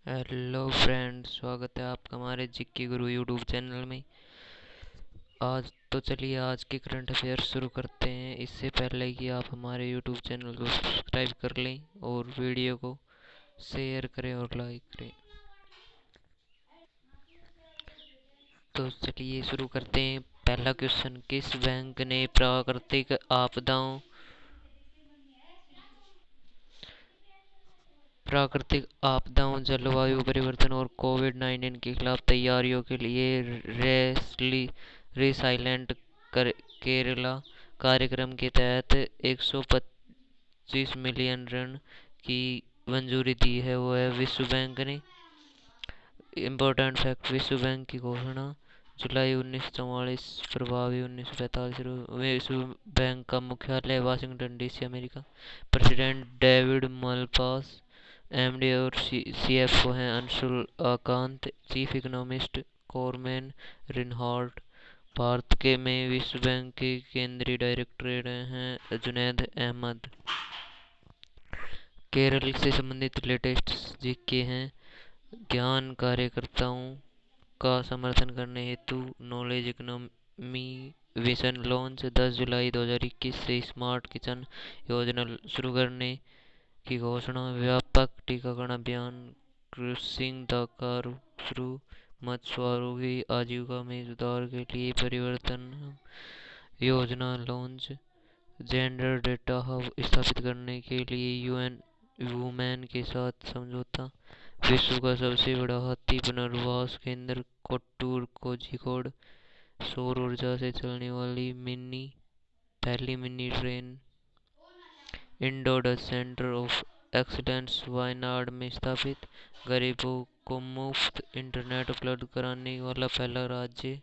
Hello friend, स्वागत है आपका हमारे जिक्की गुरु यूट्यूब चैनल में। आज तो चलिए आज के करंट अफेयर शुरू करते हैं। इससे पहले कि आप हमारे यूट्यूब चैनल को सब्सक्राइब कर लें और वीडियो को शेयर करें और लाइक करें। तो चलिए शुरू करते हैं। पहला क्वेश्चन, किस बैंक ने प्राकृतिक आपदाओं, जलवायु परिवर्तन और कोविड-19 के खिलाफ तैयारियों के लिए रेसिलिएंट केरला कार्यक्रम के तहत 125 मिलियन ऋण की मंजूरी दी है? वो है विश्व बैंक ने। इम्पोर्टेंट फैक्ट, विश्व बैंक की घोषणा जुलाई 1944, प्रभावी 1945। विश्व बैंक का मुख्यालय Washington DC, America. President David Malpass, MD और सीएफओ हैं Anshul Akant. Chief economist Carmen Reinhart. Bharat के में विश्व बैंक के केंद्रीय डायरेक्टर हैं जुनैद अहमद। केरल से संबंधित लेटेस्ट जीके हैं। ज्ञान कार्यकर्ताओं का समर्थन करने हेतु नॉलेज इकोनॉमी विजन लॉन्च। 10 जुलाई 2021 से स्मार्ट किचन योजना शुरू करने की घोषणा। व्यापक टीकाकरण अभियान क्रॉसिंग द कर्व शुरू। मछुआरों की आजीविका में सुधार के लिए परिवर्तन योजना लॉन्च। जेंडर डेटा हब स्थापित करने के लिए यूएन वुमेन के साथ समझौता। विश्व का सबसे बड़ा हाथी पुनर्वास केंद्र कोट्टूर कोझिकोड। सौर ऊर्जा से चलने वाली पहली mini train indoor centre of excellence Wayanad में स्थापित। गरीबों को मुफ्त इंटरनेट उपलब्ध कराने वाला पहला राज्य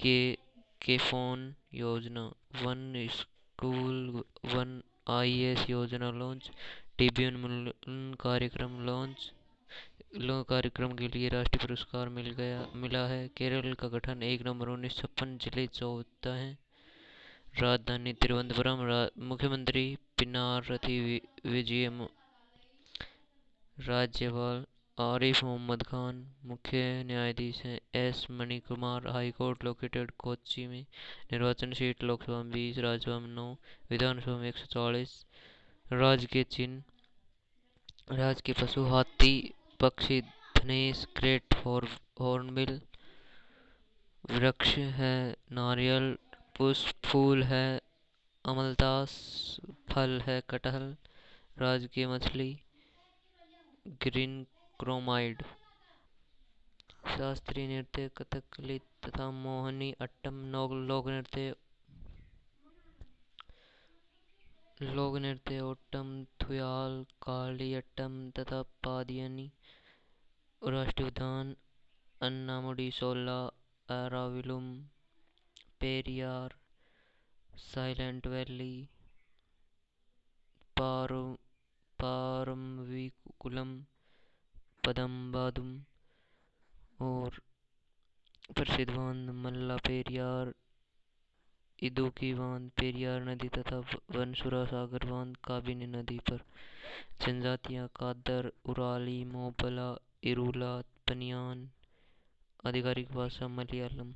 के फोन योजना। वन स्कूल वन आईएएस योजना लॉन्च। टीबी उन्मूलन कार्यक्रम के लिए राष्ट्रीय पुरस्कार मिला है। केरल का गठन 1 नवंबर 1956, जिले 14 हैं। राजधानी तिरुवनंतपुरम। मुख्यमंत्री पिनारथी विजयम। राज्यपाल आरिफ मोहम्मद खान। मुख्य न्यायाधीश हैं S Manikumar. High court located Kochi में। निर्वाचन सीट लोकसभा में 20, राज्यसभा में 9, विधानसभा में 140। राज्य के चिन्ह, राज्य के पशु हाथी, पक्षी धनेश, ग्रेट हॉर्नबिल। वृक्ष है नारियल। पुष्प फूल है अमलतास। फल है कटहल। राज्य की मछली ग्रीन क्रोमाइड। शास्त्रीय नृत्य कथकली तथा मोहिनी अट्टम। लोक नृत्य ओट्टम, थुयाल, कालियट्टम तथा पादियनी। राष्ट्रीय उद्यान अन्नामुडी शोला, एराविलुम, पेरियार, साइलेंट वैली, पारम्बिकुलम, पदम्बादुम और प्रसिद्ध बांध मल्ला पेरियार, इदुक्की बांध, पेरियार नदी तथा बनसुरा सागर बांध काबिनी नदी पर। जनजातियां कादर, उराली, मोपला, इरूला, पनियान। आधिकारिक भाषा मलयालम।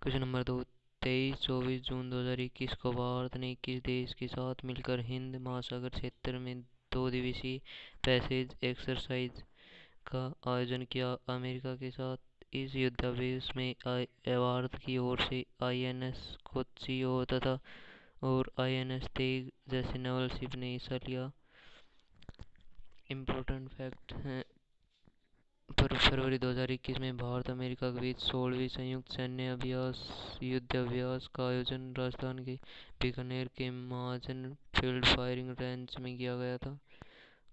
क्वेश्चन नंबर 2, 23-24 जून 2021 को भारत ने किस देश के साथ मिलकर हिंद महासागर क्षेत्र में 2 दिवसीय पैसेज एक्सरसाइज का आयोजन किया? अमेरिका के साथ। इस युद्धाभ्यास में भारत की ओर से आईएनएस कोच्चि और आईएनएस तेग जैसे नेवल शिप ने हिस्सा लिया। इम्पोर्टेंट फैक्ट है, फरवरी 2021 में भारत अमेरिका के बीच 16वीं संयुक्त सैन्य युद्धाभ्यास का आयोजन राजस्थान के बीकानेर के महाजन फील्ड फायरिंग रेंज में किया गया था।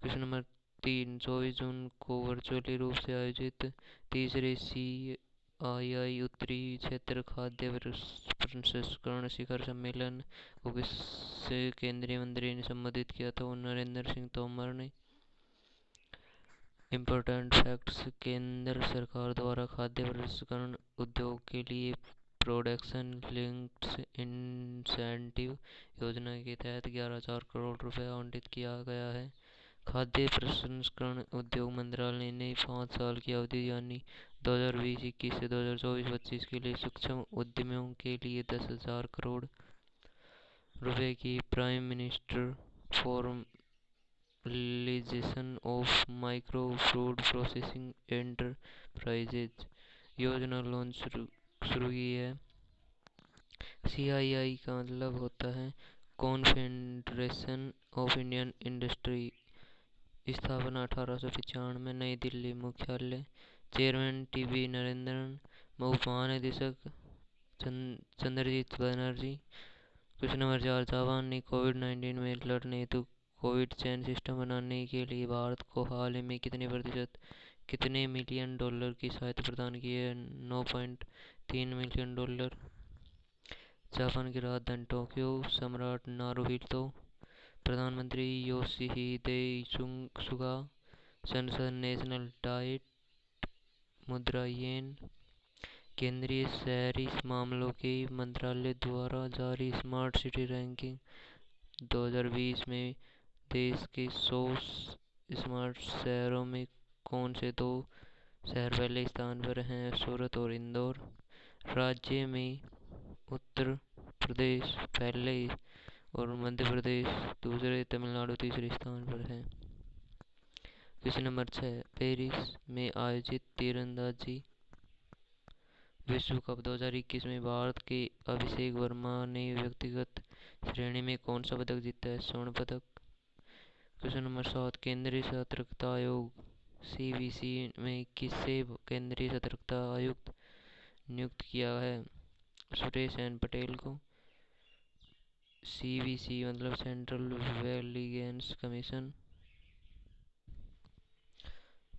क्वेश्चन नंबर 3, 24 जून को वर्चुअली रूप से आयोजित तीसरे CII उत्तरी क्षेत्र खाद्य प्रसंस्करण शिखर सम्मेलन को किस केंद्रीय मंत्री ने संबोधित किया था? नरेंद्र सिंह तोमर ने। इम्पोर्टेंट फैक्ट्स, केंद्र सरकार द्वारा खाद्य प्रसंस्करण उद्योग के लिए प्रोडक्शन लिंक्ड इंसेंटिव योजना के तहत 11,000 करोड़ रुपए आवंटित किया गया है। खाद्य प्रसंस्करण उद्योग मंत्रालय ने 5 साल की अवधि यानी 2020-21 से 2024-25 के लिए सूक्ष्म उद्यमियों के लिए 10,000 करोड़ रुपए की prime minister formalisation of micro food processing enterprises योजना लॉन्च शुरू की है। CII का मतलब होता है कॉन्फेडरेशन ऑफ इंडियन इंडस्ट्री। स्थापना 1895, नई दिल्ली। मुख्यालय चेयरमैन TB नरेंद्रन, महानिदेशक Chandrajit Banerjee. Question number 4, Japan ने कोविड-19 में लड़ने हेतु कोविड चेन सिस्टम बनाने के लिए भारत को हाल ही में कितने मिलियन डॉलर की सहायता प्रदान की है? $9.3 मिलियन। जापान की राजधानी टोक्यो। सम्राट नारुहितो। प्रधानमंत्री योशिहिदे सुगा। संसद नेशनल डाइट मुद्रा येन। केंद्रीय शहरी मामलों के मंत्रालय द्वारा जारी स्मार्ट सिटी रैंकिंग 2020 में देश के 100 स्मार्ट शहरों में कौन से 2 शहर पहले स्थान पर हैं? सूरत और इंदौर। राज्य में उत्तर प्रदेश पहले और मध्य प्रदेश दूसरे, तमिलनाडु तीसरे स्थान पर है। क्वेश्चन नंबर 6, पेरिस में आयोजित तीरंदाजी विश्व कप 2021 में भारत के अभिषेक वर्मा ने व्यक्तिगत श्रेणी में कौन सा पदक जीता है? स्वर्ण पदक। क्वेश्चन नंबर 7, केंद्रीय सतर्कता आयोग CVC में किसे केंद्रीय सतर्कता आयुक्त नियुक्त किया है? सुरेश एन पटेल को। CVC मतलब central vigilance commission.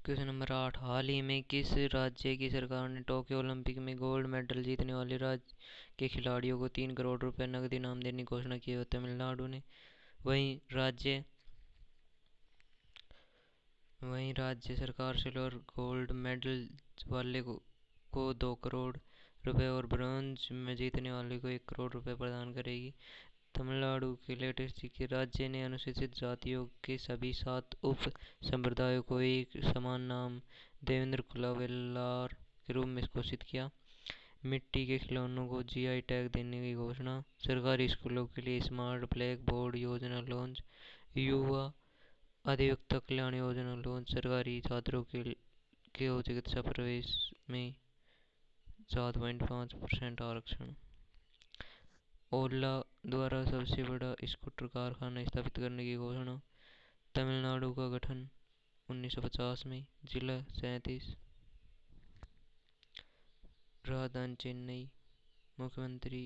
Question number 8, हाल ही में किस राज्य की सरकार ने टोक्यो ओलंपिक में गोल्ड मेडल जीतने वाले राज्य के खिलाड़ियों को 3 करोड़ रुपए नकद इनाम देने की घोषणा की है? तमिलनाडु ने। वहीं राज्य सरकार सिल्वर गोल्ड मेडल वाले को 2 करोड़ रुपए और ब्रॉन्ज में जीतने वाले को 1 करोड़ रुपए प्रदान करेगी। तमिलनाडु के लेटेस्ट के राज्य ने अनुसूचित जातियों के सभी 7 उप संप्रदायों को एक समान नाम देवेंद्र कुला वेल्लार के रूप में घोषित किया। मिट्टी के खिलौनों को GI टैग देने की घोषणा। सरकारी स्कूलों के लिए स्मार्ट ब्लैक बोर्ड योजना लॉन्च। युवा अधिवक्ता कल्याण योजना लॉन्च। सरकारी छात्रों के उच्च शिक्षा प्रवेश में 7.5% आरक्षण। ओला द्वारा सबसे बड़ा स्कूटर कारखाना स्थापित करने की घोषणा। तमिलनाडु का गठन 1950 में। जिला 37। राजधानी चेन्नई। मुख्यमंत्री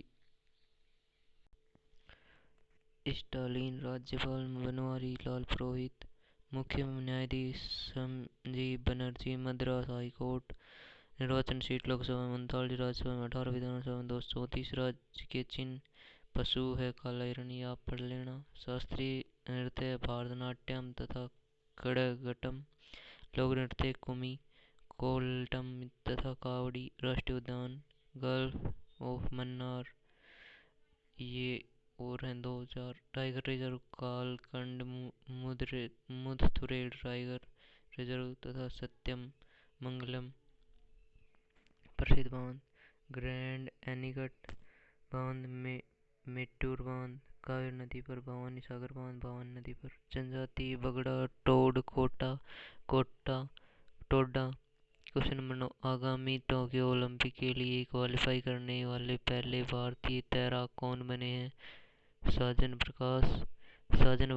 स्टालिन। राज्यपाल बनवारी लाल पुरोहित। मुख्य न्यायाधीश संजीव बनर्जी। Madras high court. निर्वाचन सीट लोकसभा में 39, राज्यसभा में 18, विधानसभा में 234। राज्य के चिन्ह पशु है काला हिरण, या आप पढ़ लेना। शास्त्रीय नृत्य भरतनाट्यम तथा कड़गटम। लोक नृत्य कुमी, कोलटम तथा कावड़ी। राष्ट्रीय उद्यान गल्फ ऑफ मन्नार ये और हैं 2000। टाइगर रिजर्व कालकंड मुथुरेल टाइगर रिजर्व तथा सत्यम मंगलम। प्रसिद्ध बांध ग्रैंड एनीकट बांध, मेट्टूर बांध कावेरी नदी पर। भवानी सागर बांध भवानी नदी पर। जनजाति बगड़ा, टोड, टोडा। क्वेश्चन नंबर 9, आगामी टोक्यो ओलंपिक के लिए क्वालिफाई करने वाले पहले भारतीय तैराक कौन बने हैं? साजन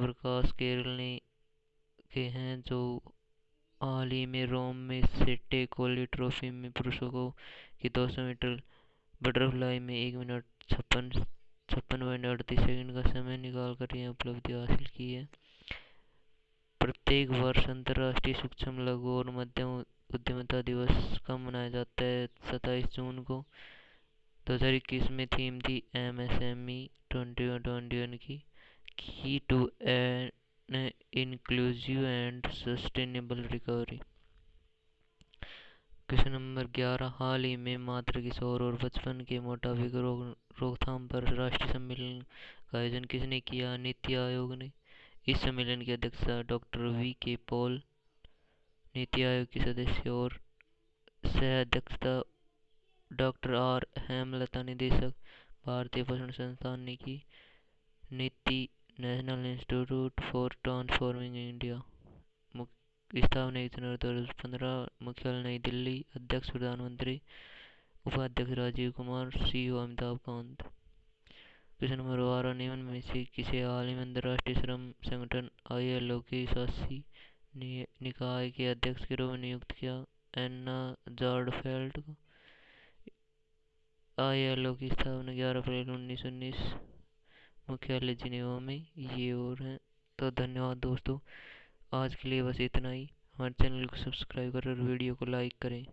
प्रकाश केरल के हैं, जो हाल ही में रोम में सेट्टे कोली ट्रॉफी में पुरुषों की 200 मीटर बटरफ्लाई में 1 मिनट 56.38 सेकंड का समय निकालकर यह उपलब्धि हासिल की है। प्रत्येक वर्ष अंतर्राष्ट्रीय सूक्ष्म, लघु और मध्यम उद्यमिता दिवस कब मनाया जाता है? 27 जून को। 2021 में थीम थी MSME 2021 की to an inclusive and sustainable recovery. Question number 11, हाल ही में मातृ, किशोर और बचपन के मोटापे की रोकथाम पर राष्ट्रीय सम्मेलन का आयोजन किसने किया? नीति आयोग ने। इस सम्मेलन की अध्यक्षता डॉक्टर वी के पॉल, नीति आयोग के सदस्य और सह अध्यक्षता डॉक्टर आर हेमलता, निदेशक, भारतीय पोषण संस्थान ने की। नीति national institute for transforming India, स्थापना 1 जनवरी 2015, मुख्यालय नई दिल्ली, अध्यक्ष प्रधानमंत्री, उपाध्यक्ष Rajiv Kumar, CEO Amitabh Kant. Question number 12, निम्न में से किसे हाल ही में अंतर्राष्ट्रीय श्रम संगठन ILO के शासी निकाय के अध्यक्ष के रूप में नियुक्त किया? एन्ना जार्डफेल्ड को। ILO की स्थापना 11 अप्रैल 1919, मुख्यालय जिनेवा में, ये और हैं। तो धन्यवाद दोस्तों, आज के लिए बस इतना ही। हमारे चैनल को सब्सक्राइब करें और वीडियो को लाइक करें।